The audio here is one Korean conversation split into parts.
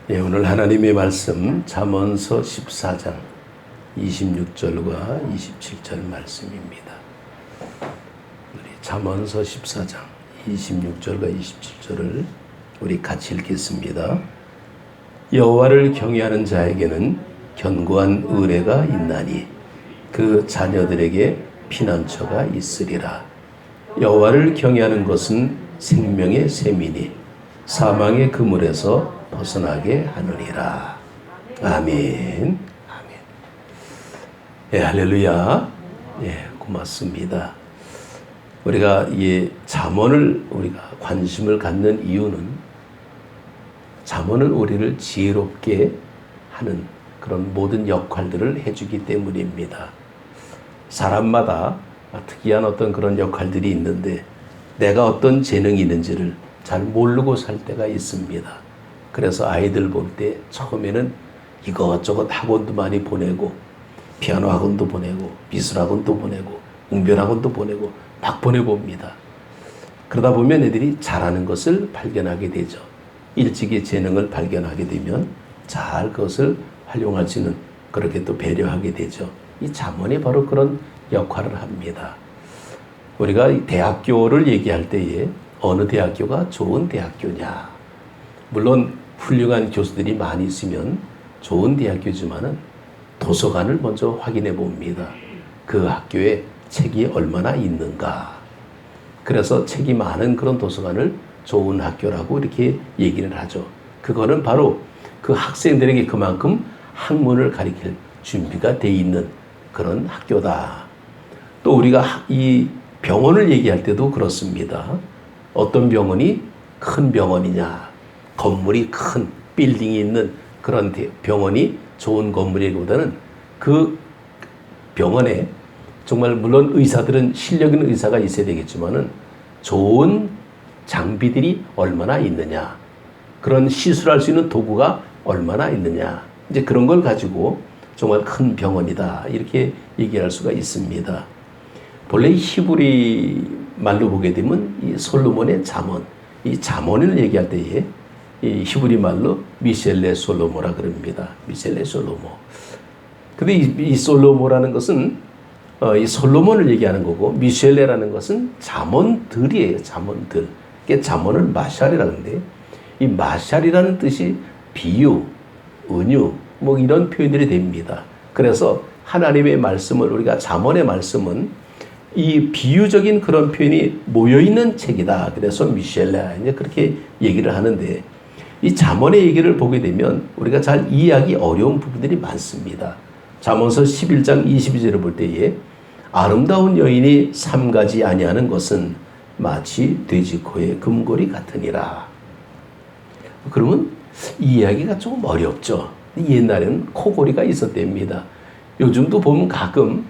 예, 오늘 하나님의 말씀 잠언서 14장 26절과 27절 말씀입니다. 우리 잠언서 14장 26절과 27절을 우리 같이 읽겠습니다. 여호와를 경외하는 자에게는 견고한 의뢰가 있나니 그 자녀들에게 피난처가 있으리라. 여호와를 경외하는 것은 생명의 샘이니 사망의 그물에서 벗어나게 하느니라. 아멘. 아멘. 예, 할렐루야. 예, 고맙습니다. 우리가 이 잠언을 우리가 관심을 갖는 이유는 잠언은 우리를 지혜롭게 하는 그런 모든 역할들을 해주기 때문입니다. 사람마다 특이한 어떤 그런 역할들이 있는데 내가 어떤 재능이 있는지를 잘 모르고 살 때가 있습니다. 그래서 아이들 볼 때 처음에는 이것저것 학원도 많이 보내고 피아노 학원도 보내고 미술 학원도 보내고 웅변 학원도 보내고 막 보내봅니다. 그러다 보면 애들이 잘하는 것을 발견하게 되죠. 일찍이 재능을 발견하게 되면 잘 그것을 활용할 수 있는 그렇게 또 배려하게 되죠. 이 잠언이 바로 그런 역할을 합니다. 우리가 대학교를 얘기할 때에 어느 대학교가 좋은 대학교냐. 물론 훌륭한 교수들이 많이 있으면 좋은 대학교지만은 도서관을 먼저 확인해 봅니다. 그 학교에 책이 얼마나 있는가. 그래서 책이 많은 그런 도서관을 좋은 학교라고 이렇게 얘기를 하죠. 그거는 바로 그 학생들에게 그만큼 학문을 가르칠 준비가 돼 있는 그런 학교다. 또 우리가 이 병원을 얘기할 때도 그렇습니다. 어떤 병원이 큰 병원이냐, 건물이 큰 빌딩이 있는 그런 병원이 좋은 건물이기보다는 그 병원에 정말 물론 의사들은 실력 있는 의사가 있어야 되겠지만은 좋은 장비들이 얼마나 있느냐, 그런 시술할 수 있는 도구가 얼마나 있느냐, 이제 그런 걸 가지고 정말 큰 병원이다 이렇게 얘기할 수가 있습니다. 본래 히브리 말로 보게 되면 이 솔로몬의 잠언, 이 잠언을 얘기할 때에 이 히브리 말로 미셸레 솔로모라 그럽니다. 미셸레 솔로모. 근데 이 솔로모라는 것은 이 솔로몬을 얘기하는 거고 미셸레라는 것은 잠언들이에요. 잠언들. 이게 잠언을 마샬이라는데 이 마샬이라는 뜻이 비유, 은유 뭐 이런 표현들이 됩니다. 그래서 하나님의 말씀을 우리가 잠언의 말씀은 이 비유적인 그런 표현이 모여있는 책이다. 그래서 미셸레 이제 그렇게 얘기를 하는데 이 잠언의 얘기를 보게 되면 우리가 잘 이해하기 어려운 부분들이 많습니다. 잠언서 11장 22절을 볼 때에 아름다운 여인이 삼가지 아니하는 것은 마치 돼지코의 금고리 같으니라. 그러면 이해하기가 조금 어렵죠. 옛날에는 코골이가 있었답니다. 요즘도 보면 가끔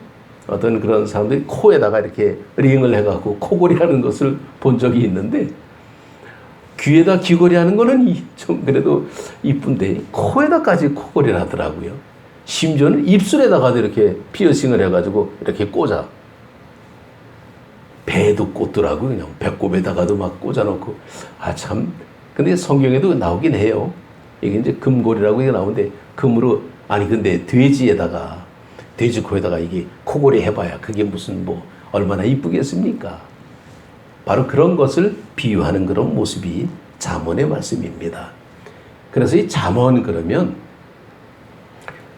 어떤 그런 사람들이 코에다가 이렇게 링을 해갖고 코골이 하는 것을 본 적이 있는데 귀에다 귀걸이 하는 거는 좀 그래도 이쁜데 코에다까지 코걸이를 하더라고요. 심지어는 입술에다가도 이렇게 피어싱을 해가지고 이렇게 꽂아. 배에도 꽂더라고요. 그냥 배꼽에다가도 막 꽂아놓고. 아, 참. 근데 성경에도 나오긴 해요. 이게 이제 금골이라고 이게 나오는데 금으로, 아니, 근데 돼지에다가, 돼지 코에다가 이게 코골이 해봐야 그게 무슨 뭐 얼마나 이쁘겠습니까? 바로 그런 것을 비유하는 그런 모습이 잠언의 말씀입니다. 그래서 이 잠언 그러면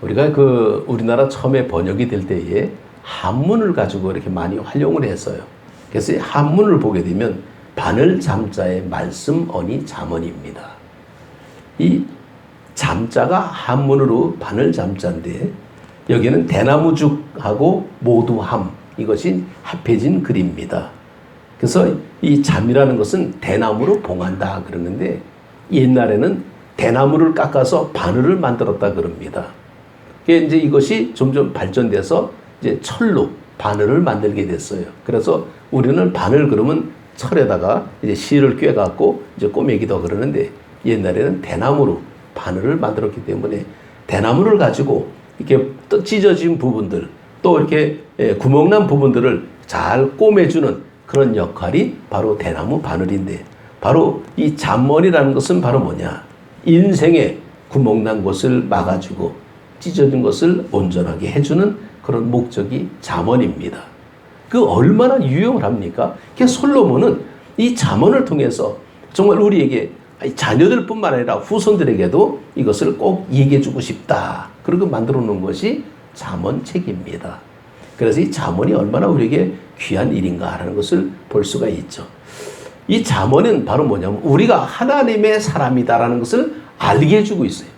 우리가 그 우리나라 처음에 번역이 될 때에 한문을 가지고 이렇게 많이 활용을 했어요. 그래서 이 한문을 보게 되면 바늘 잠자의 말씀 언이 잠언입니다. 이 잠자가 한문으로 바늘 잠자인데 여기는 대나무죽하고 모두함 이것이 합해진 글입니다. 그래서 이 잠이라는 것은 대나무로 봉한다 그러는데 옛날에는 대나무를 깎아서 바늘을 만들었다 그럽니다. 이제 이것이 점점 발전돼서 이제 철로 바늘을 만들게 됐어요. 그래서 우리는 바늘 그러면 철에다가 이제 실을 꿰갖고 이제 꼬매기도 그러는데 옛날에는 대나무로 바늘을 만들었기 때문에 대나무를 가지고 이렇게 또 찢어진 부분들 또 이렇게 구멍난 부분들을 잘 꼬매주는 그런 역할이 바로 대나무 바늘인데 바로 이 잠언이라는 것은 바로 뭐냐? 인생의 구멍난 곳을 막아주고 찢어진 것을 온전하게 해주는 그런 목적이 잠언입니다. 그 얼마나 유용합니까? 솔로몬은 이 잠언을 통해서 정말 우리에게 자녀들뿐만 아니라 후손들에게도 이것을 꼭 얘기해주고 싶다. 그리고 만들어 놓은 것이 잠언책입니다. 그래서 이 잠언이 얼마나 우리에게 귀한 일인가라는 것을 볼 수가 있죠. 이 잠언은 바로 뭐냐면 우리가 하나님의 사람이다라는 것을 알게 해주고 있어요.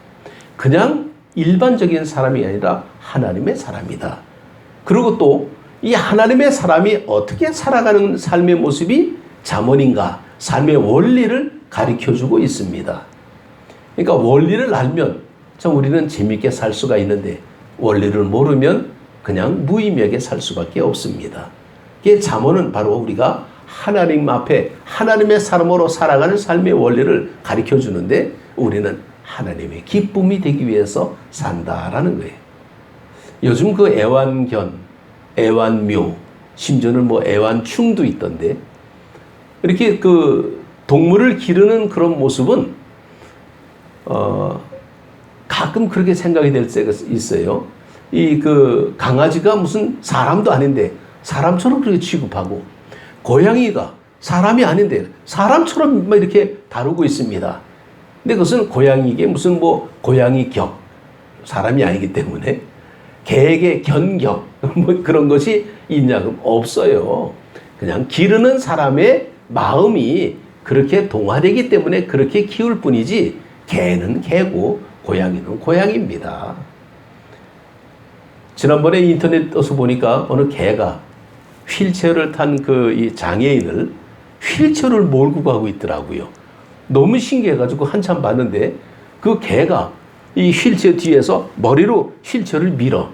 그냥 일반적인 사람이 아니라 하나님의 사람이다. 그리고 또 이 하나님의 사람이 어떻게 살아가는 삶의 모습이 잠언인가, 삶의 원리를 가르쳐주고 있습니다. 그러니까 원리를 알면 참 우리는 재미있게 살 수가 있는데 원리를 모르면 그냥 무의미하게 살 수밖에 없습니다. 이게 잠언은 바로 우리가 하나님 앞에 하나님의 사람으로 살아가는 삶의 원리를 가르쳐주는데 우리는 하나님의 기쁨이 되기 위해서 산다라는 거예요. 요즘 그 애완견, 애완묘, 심지어는 뭐 애완충도 있던데 이렇게 그 동물을 기르는 그런 모습은 가끔 그렇게 생각이 될 때가 있어요. 이 그 강아지가 무슨 사람도 아닌데 사람처럼 그렇게 취급하고 고양이가 사람이 아닌데 사람처럼 이렇게 다루고 있습니다. 근데 그것은 고양이에게 무슨 뭐 고양이 격, 사람이 아니기 때문에 개에게 견격 뭐 그런 것이 있냐면 없어요. 그냥 기르는 사람의 마음이 그렇게 동화되기 때문에 그렇게 키울 뿐이지 개는 개고 고양이는 고양이입니다. 지난번에 인터넷 떠서 보니까 어느 개가 휠체어를 탄 그 이 장애인을 휠체어를 몰고 가고 있더라고요. 너무 신기해가지고 한참 봤는데 그 개가 이 휠체어 뒤에서 머리로 휠체어를 밀어.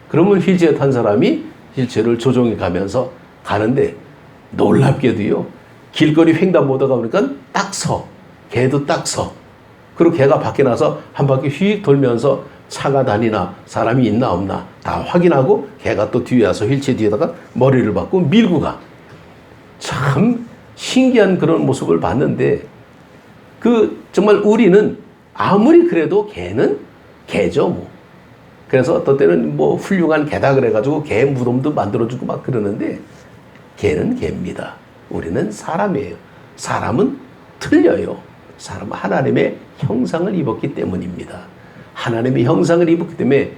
그러면 휠체어 탄 사람이 휠체어를 조종해 가면서 가는데 놀랍게도요. 길거리 횡단보도가 오니까 딱 서. 개도 딱 서. 그리고 개가 밖에 나서 한 바퀴 휙 돌면서 차가 다니나 사람이 있나 없나 다 확인하고 개가 또 뒤에 와서 휠체어 뒤에다가 머리를 박고 밀고 가. 참 신기한 그런 모습을 봤는데 그 정말 우리는 아무리 그래도 개는 개죠 뭐. 그래서 어떤 때는 뭐 훌륭한 개다 그래가지고 개 무덤도 만들어주고 막 그러는데 개는 개입니다. 우리는 사람이에요. 사람은 틀려요. 사람은 하나님의 형상을 입었기 때문입니다. 하나님의 형상을 입었기 때문에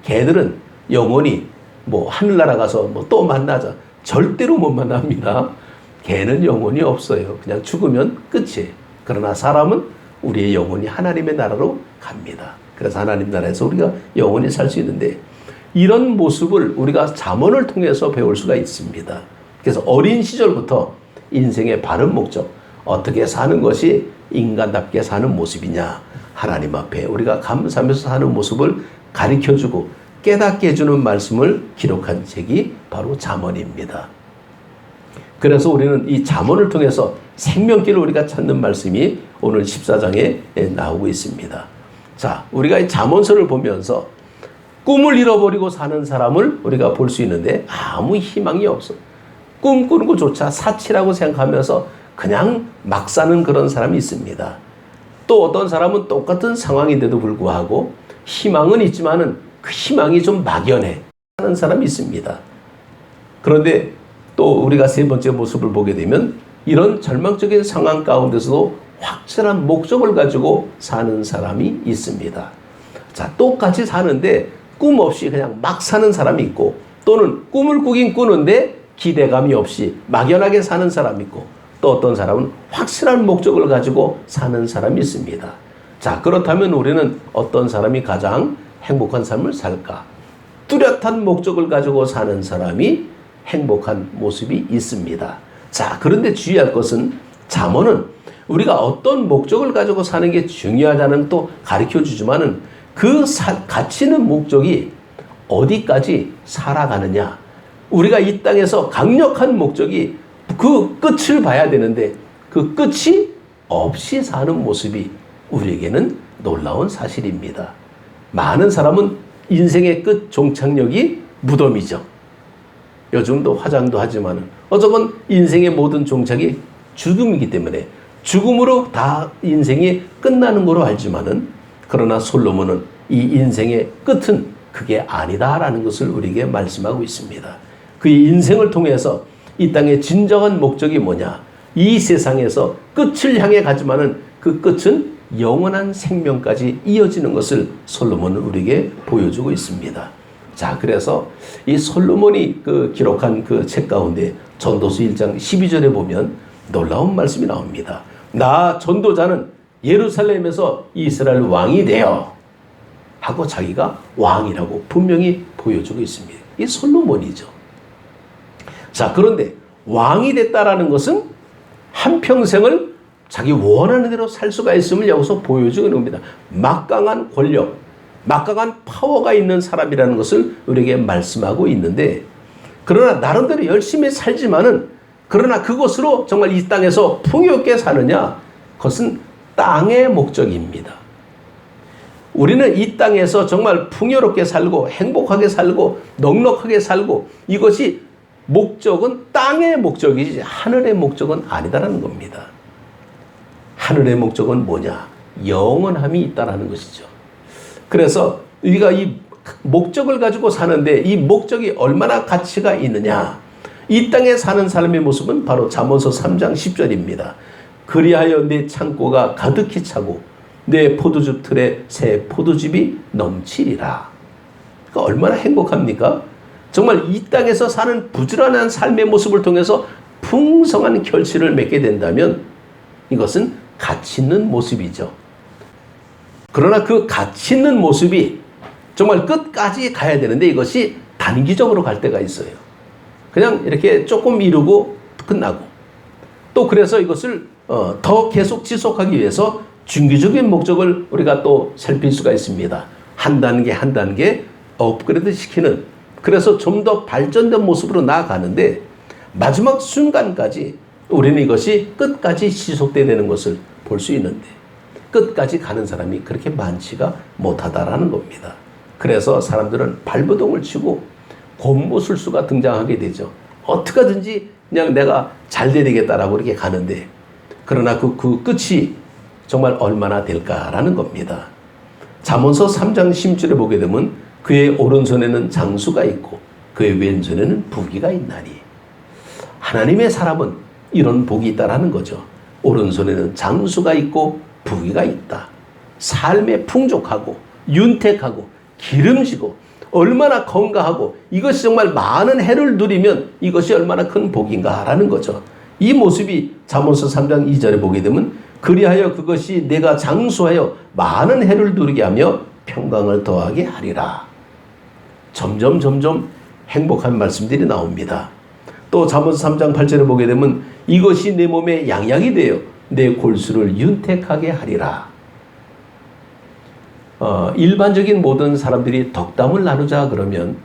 개들은 영원히 뭐 하늘나라 가서 뭐 또 만나자 절대로 못 만납니다. 개는 영원히 없어요. 그냥 죽으면 끝이에요. 그러나 사람은 우리의 영혼이 하나님의 나라로 갑니다. 그래서 하나님 나라에서 우리가 영원히 살 수 있는데 이런 모습을 우리가 잠언을 통해서 배울 수가 있습니다. 그래서 어린 시절부터 인생의 바른 목적, 어떻게 사는 것이 인간답게 사는 모습이냐, 하나님 앞에 우리가 감사하면서 사는 모습을 가르쳐주고 깨닫게 해주는 말씀을 기록한 책이 바로 잠언입니다. 그래서 우리는 이 잠언을 통해서 생명길을 우리가 찾는 말씀이 오늘 14장에 나오고 있습니다. 자, 우리가 이 잠언서를 보면서 꿈을 잃어버리고 사는 사람을 우리가 볼 수 있는데 아무 희망이 없어. 꿈 꾸는 것조차 사치라고 생각하면서 그냥 막 사는 그런 사람이 있습니다. 또 어떤 사람은 똑같은 상황인데도 불구하고 희망은 있지만은 그 희망이 좀 막연해 하는 사람이 있습니다. 그런데 또 우리가 세 번째 모습을 보게 되면 이런 절망적인 상황 가운데서도 확실한 목적을 가지고 사는 사람이 있습니다. 자, 똑같이 사는데 꿈 없이 그냥 막 사는 사람이 있고 또는 꿈을 꾸긴 꾸는데 기대감이 없이 막연하게 사는 사람이 있고 또 어떤 사람은 확실한 목적을 가지고 사는 사람이 있습니다. 자, 그렇다면 우리는 어떤 사람이 가장 행복한 삶을 살까? 뚜렷한 목적을 가지고 사는 사람이 행복한 모습이 있습니다. 자, 그런데 주의할 것은 잠언은 우리가 어떤 목적을 가지고 사는 게 중요하다는 또 가르쳐 주지만은 그 가치는 목적이 어디까지 살아가느냐. 우리가 이 땅에서 강력한 목적이 그 끝을 봐야 되는데 그 끝이 없이 사는 모습이 우리에게는 놀라운 사실입니다. 많은 사람은 인생의 끝 종착역이 무덤이죠. 요즘도 화장도 하지만 어쩌면 인생의 모든 종착이 죽음이기 때문에 죽음으로 다 인생이 끝나는 거로 알지만은 그러나 솔로몬은 이 인생의 끝은 그게 아니다라는 것을 우리에게 말씀하고 있습니다. 그의 인생을 통해서 이 땅의 진정한 목적이 뭐냐? 이 세상에서 끝을 향해 가지만은 그 끝은 영원한 생명까지 이어지는 것을 솔로몬은 우리에게 보여주고 있습니다. 자, 그래서 이 솔로몬이 기록한 그 책 가운데 전도서 1장 12절에 보면 놀라운 말씀이 나옵니다. 나 전도자는 예루살렘에서 이스라엘 왕이 되어 하고 자기가 왕이라고 분명히 보여주고 있습니다. 이 솔로몬이죠. 자, 그런데 왕이 됐다라는 것은 한평생을 자기 원하는 대로 살 수가 있음을 여기서 보여주는 겁니다. 막강한 권력, 막강한 파워가 있는 사람이라는 것을 우리에게 말씀하고 있는데, 그러나 나름대로 열심히 살지만은, 그러나 그것으로 정말 이 땅에서 풍요롭게 사느냐? 그것은 땅의 목적입니다. 우리는 이 땅에서 정말 풍요롭게 살고 행복하게 살고 넉넉하게 살고, 이것이 목적은 땅의 목적이지 하늘의 목적은 아니다라는 겁니다. 하늘의 목적은 뭐냐? 영원함이 있다라는 것이죠. 그래서 우리가 이 목적을 가지고 사는데 이 목적이 얼마나 가치가 있느냐? 이 땅에 사는 사람의 모습은 바로 잠언서 3장 10절입니다. 그리하여 내 창고가 가득히 차고 내 포도즙 틀에 새 포도즙이 넘치리라. 그러니까 얼마나 행복합니까? 정말 이 땅에서 사는 부지런한 삶의 모습을 통해서 풍성한 결실을 맺게 된다면 이것은 가치 있는 모습이죠. 그러나 그 가치 있는 모습이 정말 끝까지 가야 되는데 이것이 단기적으로 갈 때가 있어요. 그냥 이렇게 조금 이루고 끝나고, 또 그래서 이것을 더 계속 지속하기 위해서 중기적인 목적을 우리가 또 살필 수가 있습니다. 한 단계 한 단계 업그레이드 시키는, 그래서 좀 더 발전된 모습으로 나아가는데 마지막 순간까지 우리는 이것이 끝까지 지속돼야 되는 것을 볼 수 있는데 끝까지 가는 사람이 그렇게 많지가 못하다라는 겁니다. 그래서 사람들은 발버둥을 치고 곤모술수가 등장하게 되죠. 어떻게 하든지 그냥 내가 잘 돼야 되겠다라고 이렇게 가는데, 그러나 그 끝이 정말 얼마나 될까라는 겁니다. 잠언서 3장 10절에 보게 되면 그의 오른손에는 장수가 있고 그의 왼손에는 부귀가 있나니. 하나님의 사람은 이런 복이 있다라는 거죠. 오른손에는 장수가 있고 부귀가 있다. 삶에 풍족하고 윤택하고 기름지고 얼마나 건강하고 이것이 정말 많은 해를 누리면 이것이 얼마나 큰 복인가라는 거죠. 이 모습이 잠언서 3장 2절에 보게 되면 그리하여 그것이 내가 장수하여 많은 해를 누리게 하며 평강을 더하게 하리라. 점점 행복한 말씀들이 나옵니다. 또 잠언서 3장 8절에 보게 되면 이것이 내 몸에 양약이 되어 내 골수를 윤택하게 하리라. 일반적인 모든 사람들이 덕담을 나누자 그러면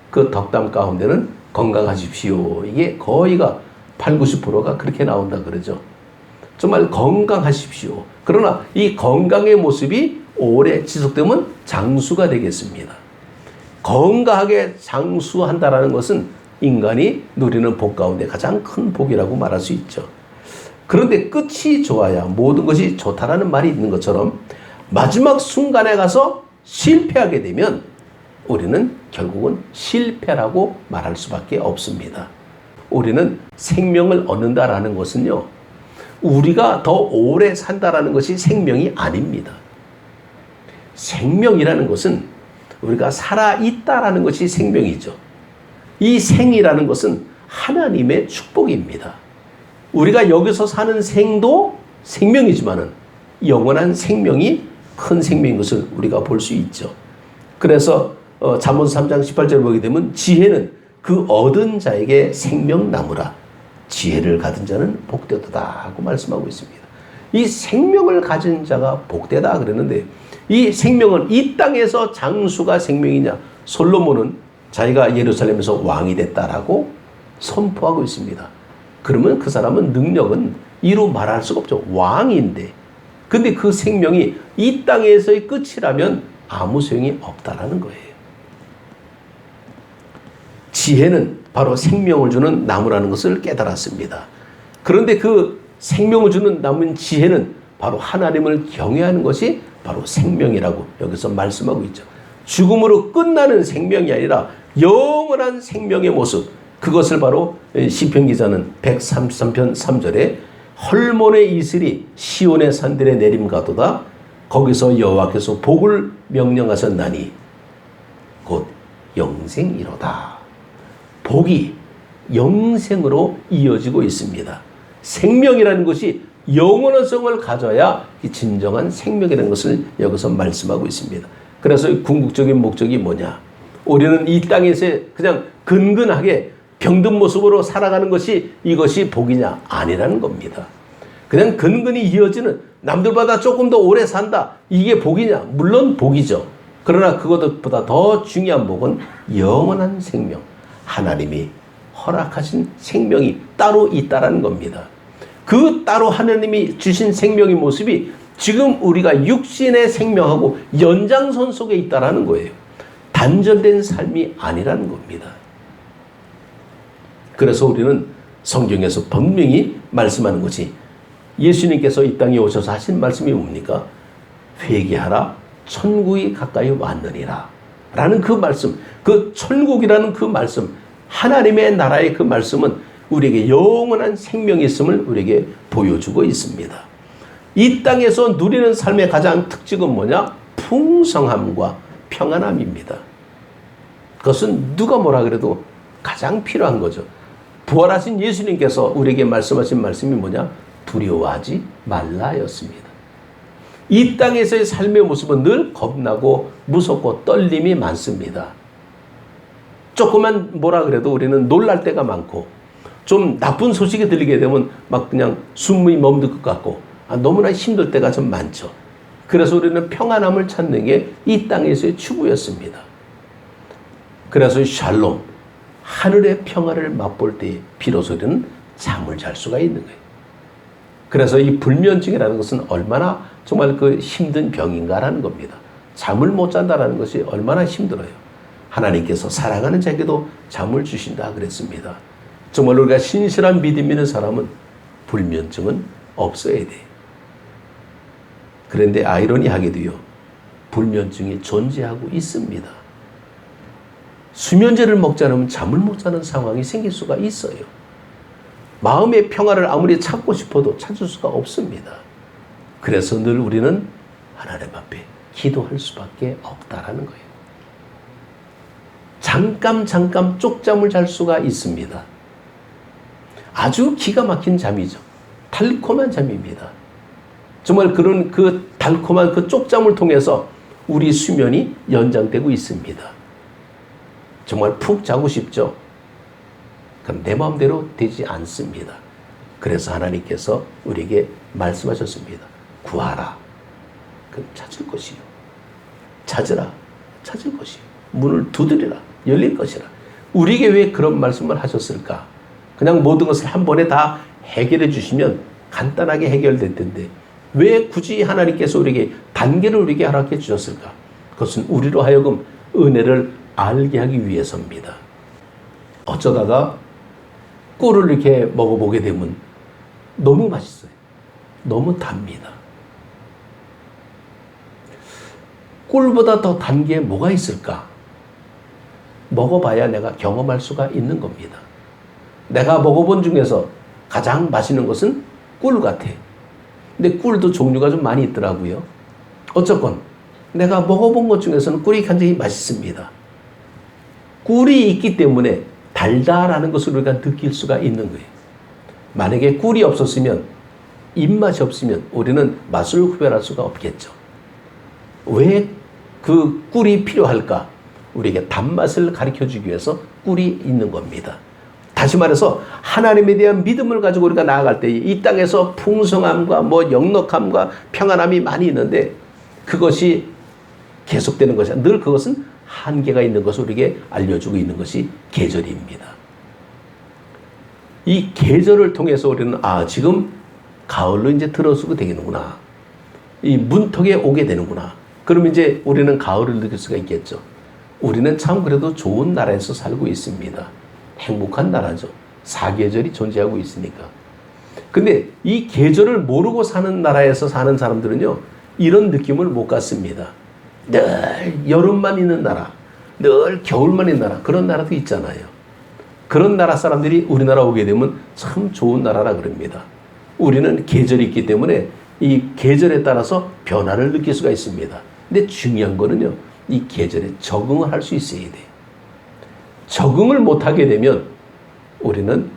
그 덕담 가운데는 건강하십시오. 이게 거의가 80~90%가 그렇게 나온다 그러죠. 정말 건강하십시오. 그러나 이 건강의 모습이 오래 지속되면 장수가 되겠습니다. 건강하게 장수한다라는 것은 인간이 누리는 복 가운데 가장 큰 복이라고 말할 수 있죠. 그런데 끝이 좋아야 모든 것이 좋다라는 말이 있는 것처럼 마지막 순간에 가서 실패하게 되면 우리는 결국은 실패라고 말할 수밖에 없습니다. 우리는 생명을 얻는다라는 것은요, 우리가 더 오래 산다라는 것이 생명이 아닙니다. 생명이라는 것은 우리가 살아있다라는 것이 생명이죠. 이 생이라는 것은 하나님의 축복입니다. 우리가 여기서 사는 생도 생명이지만은 영원한 생명이 큰 생명인 것을 우리가 볼 수 있죠. 그래서 잠언서 3장 18절을 보게 되면 지혜는 그 얻은 자에게 생명나무라. 지혜를 가진 자는 복되도다 하고 말씀하고 있습니다. 이 생명을 가진 자가 복되다 그러는데 이 생명은 이 땅에서 장수가 생명이냐? 솔로몬은 자기가 예루살렘에서 왕이 됐다라고 선포하고 있습니다. 그러면 그 사람은 능력은 이루 말할 수가 없죠. 왕인데. 근데 그 생명이 이 땅에서의 끝이라면 아무 소용이 없다라는 거예요. 지혜는 바로 생명을 주는 나무라는 것을 깨달았습니다. 그런데 그 생명을 주는 나무인 지혜는 바로 하나님을 경외하는 것이 바로 생명이라고 여기서 말씀하고 있죠. 죽음으로 끝나는 생명이 아니라 영원한 생명의 모습, 그것을 바로 시편 기자는 133편 3절에 헐몬의 이슬이 시온의 산들에 내림가도다. 거기서 여호와께서 복을 명령하셨나니 곧 영생이로다. 복이 영생으로 이어지고 있습니다. 생명이라는 것이 영원한 성을 가져야 진정한 생명이라는 것을 여기서 말씀하고 있습니다. 그래서 궁극적인 목적이 뭐냐? 우리는 이 땅에서 그냥 근근하게 병든 모습으로 살아가는 것이 이것이 복이냐? 아니라는 겁니다. 그냥 근근히 이어지는 남들보다 조금 더 오래 산다. 이게 복이냐? 물론 복이죠. 그러나 그것보다 더 중요한 복은 영원한 생명. 하나님이 허락하신 생명이 따로 있다라는 겁니다. 그 따로 하나님이 주신 생명의 모습이 지금 우리가 육신의 생명하고 연장선 속에 있다라는 거예요. 단절된 삶이 아니라는 겁니다. 그래서 우리는 성경에서 분명히 말씀하는 것이 예수님께서 이 땅에 오셔서 하신 말씀이 뭡니까? 회개하라 천국이 가까이 왔느니라 라는 그 말씀, 그 천국이라는 그 말씀, 하나님의 나라의 그 말씀은 우리에게 영원한 생명이 있음을 우리에게 보여주고 있습니다. 이 땅에서 누리는 삶의 가장 특징은 뭐냐? 풍성함과 평안함입니다. 그것은 누가 뭐라 그래도 가장 필요한 거죠. 부활하신 예수님께서 우리에게 말씀하신 말씀이 뭐냐? 두려워하지 말라였습니다. 이 땅에서의 삶의 모습은 늘 겁나고 무섭고 떨림이 많습니다. 조그만 뭐라 그래도 우리는 놀랄 때가 많고 좀 나쁜 소식이 들리게 되면 막 그냥 숨이 멈들 것 같고 너무나 힘들 때가 좀 많죠. 그래서 우리는 평안함을 찾는 게 이 땅에서의 추구였습니다. 그래서 샬롬, 하늘의 평화를 맛볼 때 비로소 우리는 잠을 잘 수가 있는 거예요. 그래서 이 불면증이라는 것은 얼마나 정말 그 힘든 병인가라는 겁니다. 잠을 못 잔다라는 것이 얼마나 힘들어요. 하나님께서 사랑하는 자에게도 잠을 주신다 그랬습니다. 정말 우리가 신실한 믿음 있는 사람은 불면증은 없어야 돼. 그런데 아이러니하게도요, 불면증이 존재하고 있습니다. 수면제를 먹지 않으면 잠을 못 자는 상황이 생길 수가 있어요. 마음의 평화를 아무리 찾고 싶어도 찾을 수가 없습니다. 그래서 늘 우리는 하나님 앞에 기도할 수밖에 없다라는 거예요. 잠깐 쪽잠을 잘 수가 있습니다. 아주 기가 막힌 잠이죠. 달콤한 잠입니다. 정말 그런 그 달콤한 그 쪽잠을 통해서 우리 수면이 연장되고 있습니다. 정말 푹 자고 싶죠? 그럼 내 마음대로 되지 않습니다. 그래서 하나님께서 우리에게 말씀하셨습니다. 구하라. 그럼 찾을 것이요. 찾으라. 찾을 것이요. 문을 두드리라. 열릴 것이라. 우리에게 왜 그런 말씀을 하셨을까? 그냥 모든 것을 한 번에 다 해결해 주시면 간단하게 해결될 텐데 왜 굳이 하나님께서 우리에게 단계를 우리에게 허락해 주셨을까? 그것은 우리로 하여금 은혜를 알게 하기 위해서입니다. 어쩌다가 꿀을 이렇게 먹어보게 되면 너무 맛있어요. 너무 답니다. 꿀보다 더 단 게 뭐가 있을까? 먹어봐야 내가 경험할 수가 있는 겁니다. 내가 먹어본 중에서 가장 맛있는 것은 꿀 같아. 근데 꿀도 종류가 좀 많이 있더라고요. 어쨌건 내가 먹어본 것 중에서는 꿀이 굉장히 맛있습니다. 꿀이 있기 때문에 달다라는 것을 우리가 느낄 수가 있는 거예요. 만약에 꿀이 없었으면, 입맛이 없으면 우리는 맛을 구별할 수가 없겠죠. 왜 그 꿀이 필요할까? 우리에게 단맛을 가르쳐주기 위해서 꿀이 있는 겁니다. 다시 말해서 하나님에 대한 믿음을 가지고 우리가 나아갈 때 이 땅에서 풍성함과 영록함과 평안함이 많이 있는데 그것이 계속되는 것이 늘 그것은 한계가 있는 것을 우리에게 알려주고 있는 것이 계절입니다. 이 계절을 통해서 우리는 지금 가을로 이제 들어서게 되겠는구나. 이 문턱에 오게 되는구나. 그럼 이제 우리는 가을을 느낄 수가 있겠죠. 우리는 참 그래도 좋은 나라에서 살고 있습니다. 행복한 나라죠. 사계절이 존재하고 있으니까. 근데 이 계절을 모르고 사는 나라에서 사는 사람들은요, 이런 느낌을 못 갖습니다. 늘 여름만 있는 나라, 늘 겨울만 있는 나라, 그런 나라도 있잖아요. 그런 나라 사람들이 우리나라 오게 되면 참 좋은 나라라 그럽니다. 우리는 계절이 있기 때문에 이 계절에 따라서 변화를 느낄 수가 있습니다. 근데 중요한 거는요, 이 계절에 적응을 할 수 있어야 돼요. 적응을 못하게 되면 우리는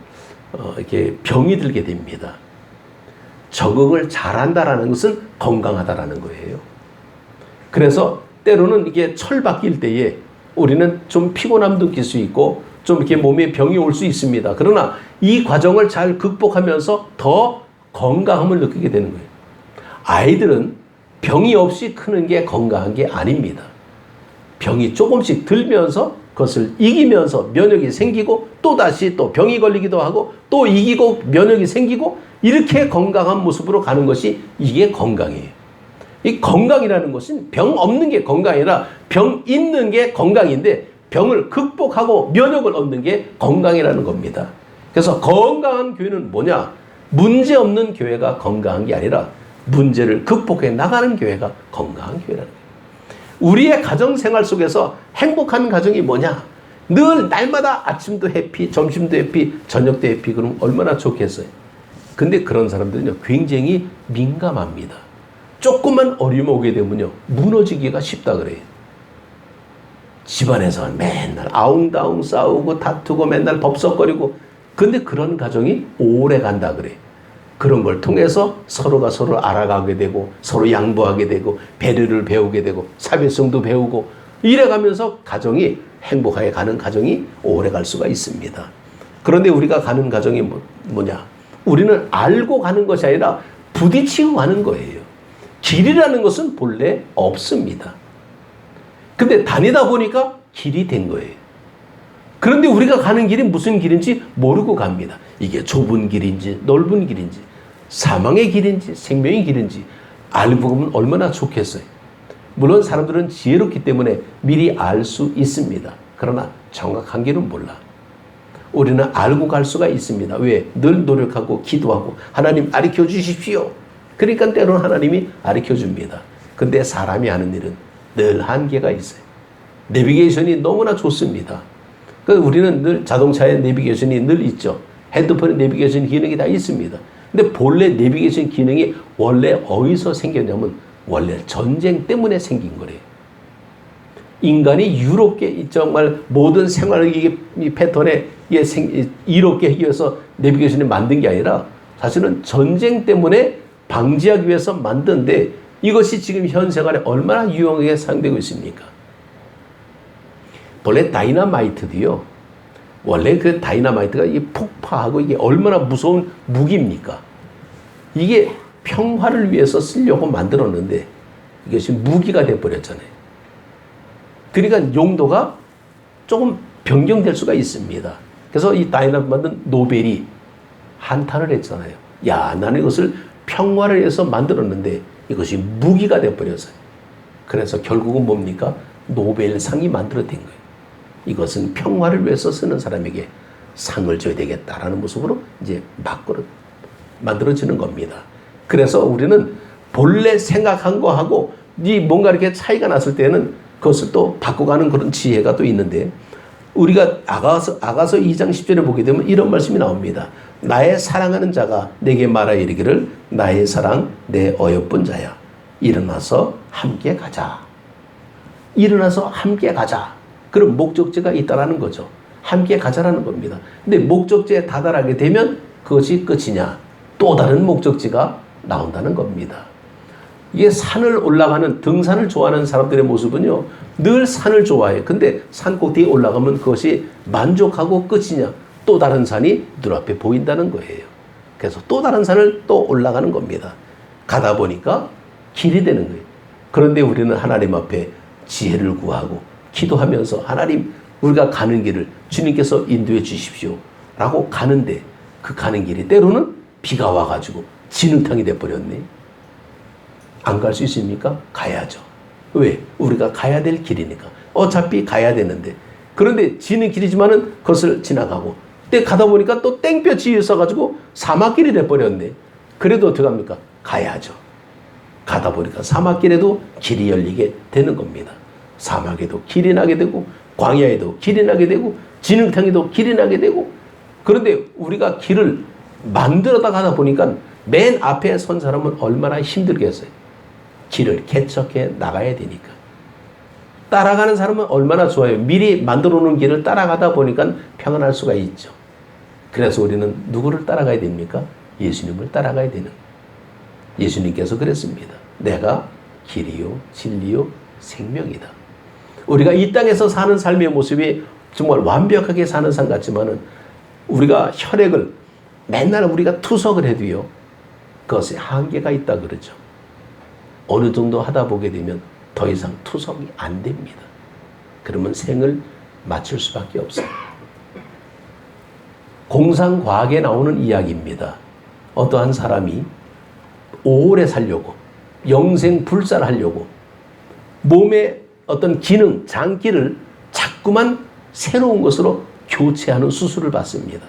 이렇게 병이 들게 됩니다. 적응을 잘한다라는 것은 건강하다라는 거예요. 그래서 때로는 이게 철 바뀔 때에 우리는 좀 피곤함도 느낄 수 있고 좀 이렇게 몸에 병이 올 수 있습니다. 그러나 이 과정을 잘 극복하면서 더 건강함을 느끼게 되는 거예요. 아이들은 병이 없이 크는 게 건강한 게 아닙니다. 병이 조금씩 들면서 그것을 이기면서 면역이 생기고 또다시 또 병이 걸리기도 하고 또 이기고 면역이 생기고 이렇게 건강한 모습으로 가는 것이 이게 건강이에요. 이 건강이라는 것은 병 없는 게 건강이 아니라 병 있는 게 건강인데 병을 극복하고 면역을 얻는 게 건강이라는 겁니다. 그래서 건강한 교회는 뭐냐? 문제 없는 교회가 건강한 게 아니라 문제를 극복해 나가는 교회가 건강한 교회라는 거예요. 우리의 가정생활 속에서 행복한 가정이 뭐냐? 늘 날마다 아침도 해피, 점심도 해피, 저녁도 해피. 그럼 얼마나 좋겠어요? 근데 그런 사람들은요, 굉장히 민감합니다. 조금만 어려움 오게 되면요, 무너지기가 쉽다 그래요. 집안에서 맨날 아웅다웅 싸우고 다투고 맨날 법석거리고, 근데 그런 가정이 오래 간다 그래요. 그런 걸 통해서 서로가 서로 알아가게 되고 서로 양보하게 되고 배려를 배우게 되고 사회성도 배우고 이래가면서 가정이 행복하게 가는 가정이 오래 갈 수가 있습니다. 그런데 우리가 가는 가정이 뭐냐? 우리는 알고 가는 것이 아니라 부딪히고 가는 거예요. 길이라는 것은 본래 없습니다. 근데 다니다 보니까 길이 된 거예요. 그런데 우리가 가는 길이 무슨 길인지 모르고 갑니다. 이게 좁은 길인지 넓은 길인지 사망의 길인지 생명의 길인지 알고 보면 얼마나 좋겠어요. 물론 사람들은 지혜롭기 때문에 미리 알 수 있습니다. 그러나 정확한 길은 몰라. 우리는 알고 갈 수가 있습니다. 왜? 늘 노력하고 기도하고 하나님 가르쳐 주십시오. 그러니까 때로는 하나님이 가르쳐 줍니다. 근데 사람이 하는 일은 늘 한계가 있어요. 내비게이션이 너무나 좋습니다. 우리는 늘 자동차에 내비게이션이 늘 있죠. 핸드폰에 내비게이션 기능이 다 있습니다. 근데 본래 내비게이션 기능이 원래 어디서 생겼냐면 원래 전쟁 때문에 생긴 거래요. 인간이 유롭게 정말 모든 생활의 패턴에 이롭게 하기 위해서 내비게이션을 만든 게 아니라 사실은 전쟁 때문에 방지하기 위해서 만든데 이것이 지금 현 생활에 얼마나 유용하게 사용되고 있습니까? 원래 다이너마이트도요. 원래 그 다이너마이트가 이게 폭파하고 이게 얼마나 무서운 무기입니까? 이게 평화를 위해서 쓰려고 만들었는데 이것이 무기가 돼버렸잖아요. 그러니까 용도가 조금 변경될 수가 있습니다. 그래서 이 다이너마이트 만든 노벨이 한탄을 했잖아요. 야, 나는 이것을 평화를 위해서 만들었는데 이것이 무기가 돼버렸어요. 그래서 결국은 뭡니까? 노벨상이 만들어진 거예요. 이것은 평화를 위해서 쓰는 사람에게 상을 줘야 되겠다라는 모습으로 이제 만들어지는 겁니다. 그래서 우리는 본래 생각한 거하고 뭔가 이렇게 차이가 났을 때는 그것을 또 바꿔가는 그런 지혜가 또 있는데 우리가 아가서 2장 10절에 보게 되면 이런 말씀이 나옵니다. 나의 사랑하는 자가 내게 말하 이르기를 나의 사랑 내 어여쁜 자야. 일어나서 함께 가자. 일어나서 함께 가자. 그런 목적지가 있다라는 거죠. 함께 가자라는 겁니다. 근데 목적지에 다다르게 되면 그것이 끝이냐? 또 다른 목적지가 나온다는 겁니다. 이게 산을 올라가는 등산을 좋아하는 사람들의 모습은요. 늘 산을 좋아해요. 근데 산 꼭대기에 올라가면 그것이 만족하고 끝이냐? 또 다른 산이 눈앞에 보인다는 거예요. 그래서 또 다른 산을 또 올라가는 겁니다. 가다 보니까 길이 되는 거예요. 그런데 우리는 하나님 앞에 지혜를 구하고 기도하면서 하나님 우리가 가는 길을 주님께서 인도해 주십시오 라고 가는데 그 가는 길이 때로는 비가 와가지고 진흙탕이 돼버렸네. 안 갈 수 있습니까? 가야죠. 왜? 우리가 가야 될 길이니까. 어차피 가야 되는데. 그런데 지는 길이지만은 그것을 지나가고 근데 가다 보니까 또 땡볕이 있어가지고 사막길이 돼버렸네. 그래도 어떡합니까? 가야죠. 가다 보니까 사막길에도 길이 열리게 되는 겁니다. 사막에도 길이 나게 되고 광야에도 길이 나게 되고 진흙탕에도 길이 나게 되고. 그런데 우리가 길을 만들어다 가다 보니까 맨 앞에 선 사람은 얼마나 힘들겠어요. 길을 개척해 나가야 되니까. 따라가는 사람은 얼마나 좋아요. 미리 만들어 놓은 길을 따라가다 보니까 평안할 수가 있죠. 그래서 우리는 누구를 따라가야 됩니까? 예수님을 따라가야 되는. 예수님께서 그랬습니다. 내가 길이요 진리요 생명이다. 우리가 이 땅에서 사는 삶의 모습이 정말 완벽하게 사는 삶 같지만은 우리가 혈액을 맨날 우리가 투석을 해도요, 그것에 한계가 있다 그러죠. 어느 정도 하다 보게 되면 더 이상 투석이 안 됩니다. 그러면 생을 마칠 수밖에 없어요. 공상과학에 나오는 이야기입니다. 어떠한 사람이 오래 살려고, 영생불살하려고 몸의 어떤 기능, 장기를 자꾸만 새로운 것으로 교체하는 수술을 받습니다.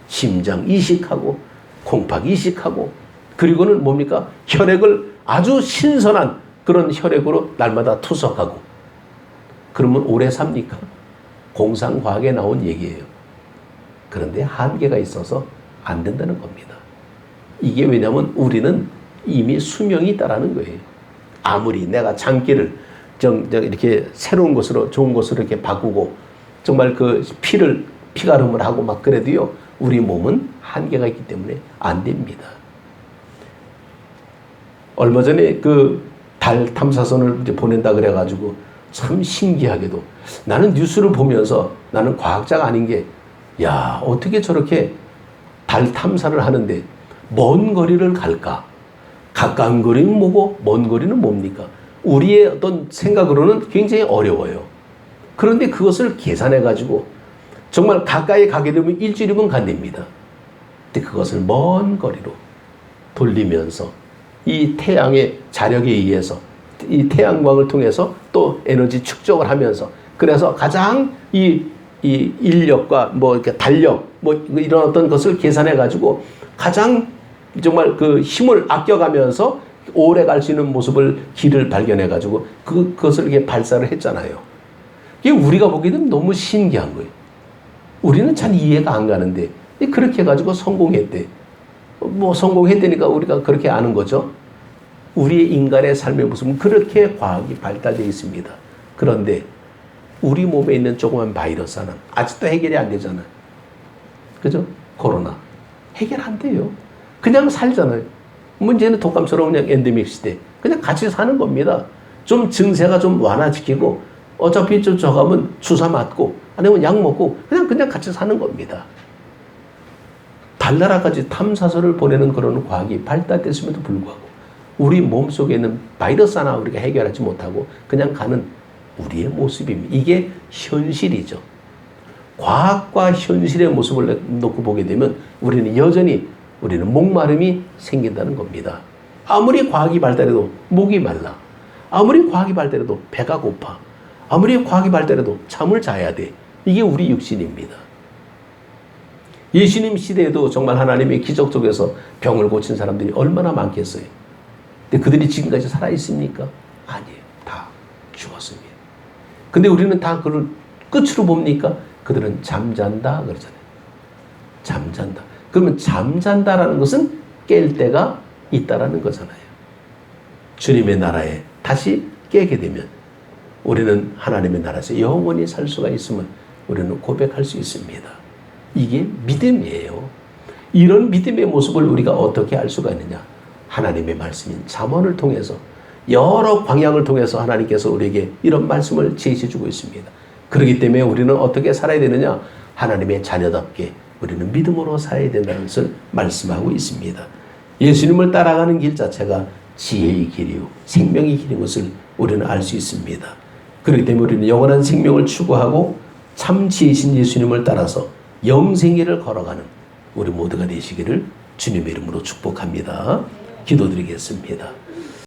심장 이식하고 콩팥 이식하고, 그리고는 뭡니까? 혈액을 아주 신선한 그런 혈액으로 날마다 투석하고. 그러면 오래 삽니까? 공상과학에 나온 얘기예요. 그런데 한계가 있어서 안 된다는 겁니다. 이게 왜냐하면 우리는 이미 수명이 있다라는 거예요. 아무리 내가 장기를 이렇게 새로운 것으로, 좋은 것으로 이렇게 바꾸고 정말 그 피가름을 하고 막 그래도요, 우리 몸은 한계가 있기 때문에 안 됩니다. 얼마 전에 그 달 탐사선을 이제 보낸다 그래가지고 참 신기하게도 나는 뉴스를 보면서, 나는 과학자가 아닌 게, 야, 어떻게 저렇게 달 탐사를 하는데 먼 거리를 갈까? 가까운 거리는 뭐고 먼 거리는 뭡니까? 우리의 어떤 생각으로는 굉장히 어려워요. 그런데 그것을 계산해가지고 정말 가까이 가게 되면 일주일이면 간답니다. 근데 그것을 먼 거리로 돌리면서 이 태양의 자력에 의해서, 이 태양광을 통해서 또 에너지 축적을 하면서, 그래서 가장 이 인력과 뭐 이렇게 달력 뭐 이런 어떤 것을 계산해 가지고 가장 정말 그 힘을 아껴가면서 오래 갈 수 있는 모습을, 길을 발견해 가지고 그것을 이렇게 발사를 했잖아요. 이게 우리가 보기에는 너무 신기한 거예요. 우리는 잘 이해가 안 가는데 그렇게 해 가지고 성공했대. 뭐 성공했다니까 우리가 그렇게 아는 거죠. 우리의 인간의 삶의 모습은 그렇게 과학이 발달되어 있습니다. 그런데 우리 몸에 있는 조그만 바이러스 하나 아직도 해결이 안 되잖아요. 그죠? 코로나 해결 안 돼요. 그냥 살잖아요. 문제는 독감처럼 그냥 엔데믹 시대 그냥 같이 사는 겁니다. 좀 증세가 좀 완화시키고 어차피 저가면 주사 맞고 아니면 약 먹고 그냥 같이 사는 겁니다. 달나라까지 탐사선을 보내는 그런 과학이 발달됐음에도 불구하고 우리 몸속에 있는 바이러스 하나 우리가 해결하지 못하고 그냥 가는 우리의 모습입니다. 이게 현실이죠. 과학과 현실의 모습을 놓고 보게 되면 우리는 여전히 목마름이 생긴다는 겁니다. 아무리 과학이 발달해도 목이 말라. 아무리 과학이 발달해도 배가 고파. 아무리 과학이 발달해도 잠을 자야 돼. 이게 우리 육신입니다. 예수님 시대에도 정말 하나님의 기적 속에서 병을 고친 사람들이 얼마나 많겠어요. 근데 그들이 지금까지 살아있습니까? 아니에요. 다 죽었습니다. 근데 우리는 다 그걸 끝으로 봅니까? 그들은 잠잔다 그러잖아요. 잠잔다. 그러면 잠잔다라는 것은 깰 때가 있다라는 거잖아요. 주님의 나라에 다시 깨게 되면 우리는 하나님의 나라에서 영원히 살 수가 있음을 우리는 고백할 수 있습니다. 이게 믿음이에요. 이런 믿음의 모습을 우리가 어떻게 알 수가 있느냐? 하나님의 말씀인 잠언을 통해서, 여러 방향을 통해서 하나님께서 우리에게 이런 말씀을 제시해주고 있습니다. 그렇기 때문에 우리는 어떻게 살아야 되느냐? 하나님의 자녀답게 우리는 믿음으로 살아야 된다는 것을 말씀하고 있습니다. 예수님을 따라가는 길 자체가 지혜의 길이요 생명의 길인 것을 우리는 알 수 있습니다. 그렇기 때문에 우리는 영원한 생명을 추구하고 참 지혜신 예수님을 따라서 영생길을 걸어가는 우리 모두가 되시기를 주님의 이름으로 축복합니다. 기도드리겠습니다.